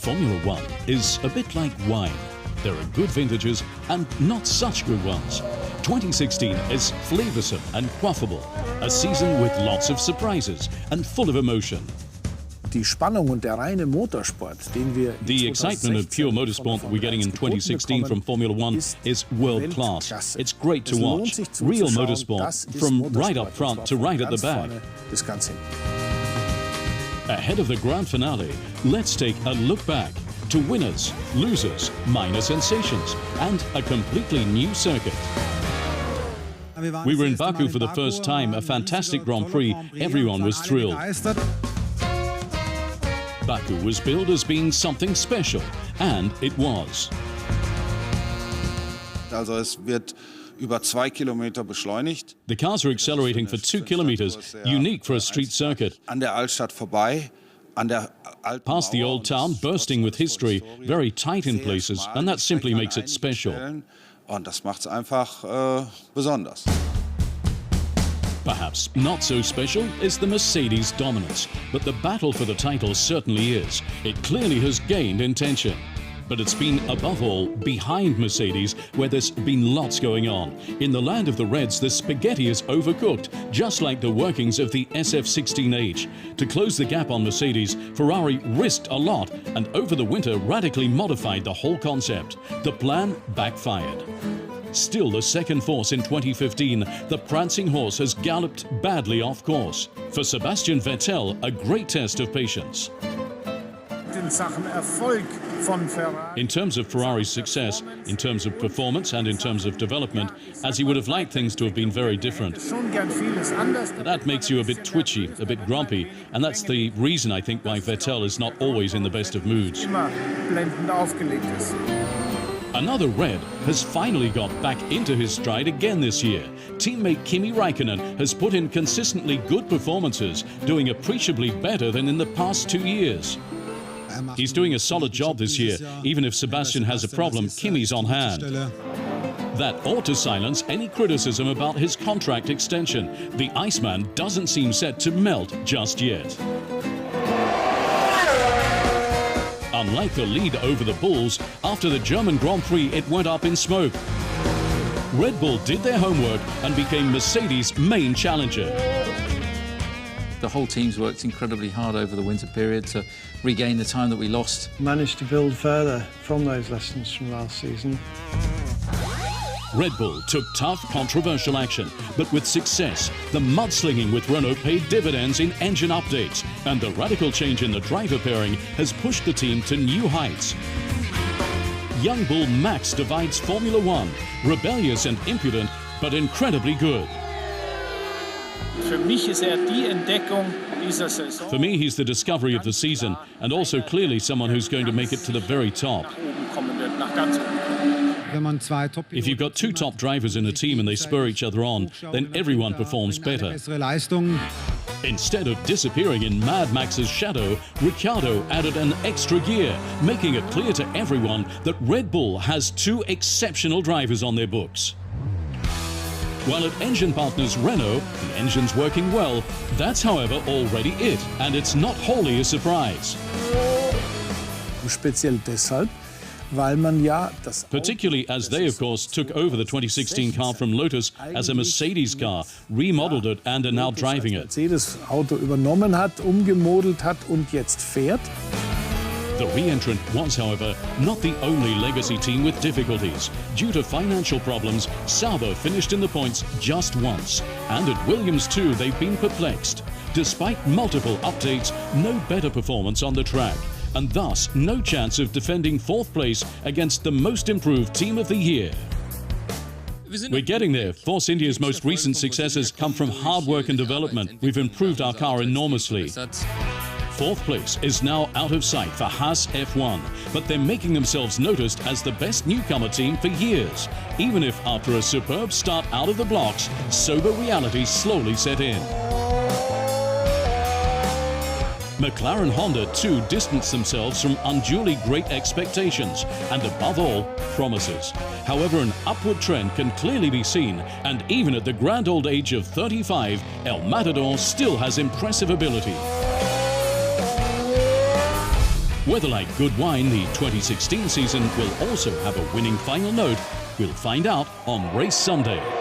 Formula One is a bit like wine. There are good vintages and not such good ones. 2016 is flavoursome and quaffable, a season with lots of surprises and full of emotion. Die Spannung und der reine Motorsport, den wir The excitement of pure motorsport that we're getting in 2016 from Formula One is world class. It's great to watch. Real motorsport from right up front to right at the back. Ahead of the grand finale, let's take a look back to winners, losers, minor sensations, and a completely new circuit. We were in Baku for the first time, a fantastic Grand Prix. Everyone was thrilled. Baku was billed as being something special, and it was. Also es wird über 2 Kilometer beschleunigt. The cars are accelerating for 2 kilometers, unique for a street circuit. An der Altstadt vorbei, an der alten Past the old town, bursting with history, very tight in places, and that simply makes it special. Und das macht's einfach besonders. Perhaps not so special is the Mercedes dominance, but the battle for the title certainly is. It clearly has gained in tension. But it's been, above all, behind Mercedes, where there's been lots going on. In the land of the Reds, the spaghetti is overcooked, just like the workings of the SF16H. To close the gap on Mercedes, Ferrari risked a lot and over the winter radically modified the whole concept. The plan backfired. Still the second force in 2015, the prancing horse has galloped badly off course. For Sebastian Vettel, a great test of patience. In terms of Ferrari's success, in terms of performance and in terms of development, as he would have liked things to have been very different. That makes you a bit twitchy, a bit grumpy, and that's the reason I think why Vettel is not always in the best of moods. Another Red has finally got back into his stride again this year. Teammate Kimi Räikkönen has put in consistently good performances, doing appreciably better than in the past 2 years. He's doing a solid job this year. Even if Sebastian has a problem, Kimi's on hand. That ought to silence any criticism about his contract extension. The Iceman doesn't seem set to melt just yet. Unlike the lead over the Bulls, after the German Grand Prix it went up in smoke. Red Bull did their homework and became Mercedes' main challenger. The whole team's worked incredibly hard over the winter period to regain the time that we lost. Managed to build further from those lessons from last season. Red Bull took tough, controversial action, but with success. The mudslinging with Renault paid dividends in engine updates, and the radical change in the driver pairing has pushed the team to new heights. Young Bull Max divides Formula One, rebellious and impudent, but incredibly good. Für mich ist die Entdeckung dieser Saison. For me, he's the discovery of the season, and also clearly someone who's going to make it to the very top. If you've got two top drivers in a team and they spur each other on, then everyone performs better. Instead of disappearing in Mad Max's shadow, Ricciardo added an extra gear, making it clear to everyone that Red Bull has two exceptional drivers on their books. While at engine partners Renault, the engine's working well. That's, however, already it, and it's not wholly a surprise. Speziell deshalb, weil man ja das Particularly as they, of course, took over the 2016 car from Lotus as a Mercedes car, remodeled it and are now driving it. Mercedes Auto übernommen hat, umgemodelt hat und jetzt fährt. The re-entrant was, however, not the only legacy team with difficulties. Due to financial problems, Sauber finished in the points just once. And at Williams too, they've been perplexed. Despite multiple updates, no better performance on the track. And thus, no chance of defending fourth place against the most improved team of the year. We're getting there. Force India's most recent successes come from hard work and development. We've improved our car enormously. Fourth place is now out of sight for Haas F1, but they're making themselves noticed as the best newcomer team for years, even if after a superb start out of the blocks, sober reality slowly set in. McLaren Honda too distanced themselves from unduly great expectations and, above all, promises. However, an upward trend can clearly be seen, and even at the grand old age of 35, El Matador still has impressive ability. Whether, like good wine, the 2016 season will also have a winning final note, we'll find out on Race Sunday.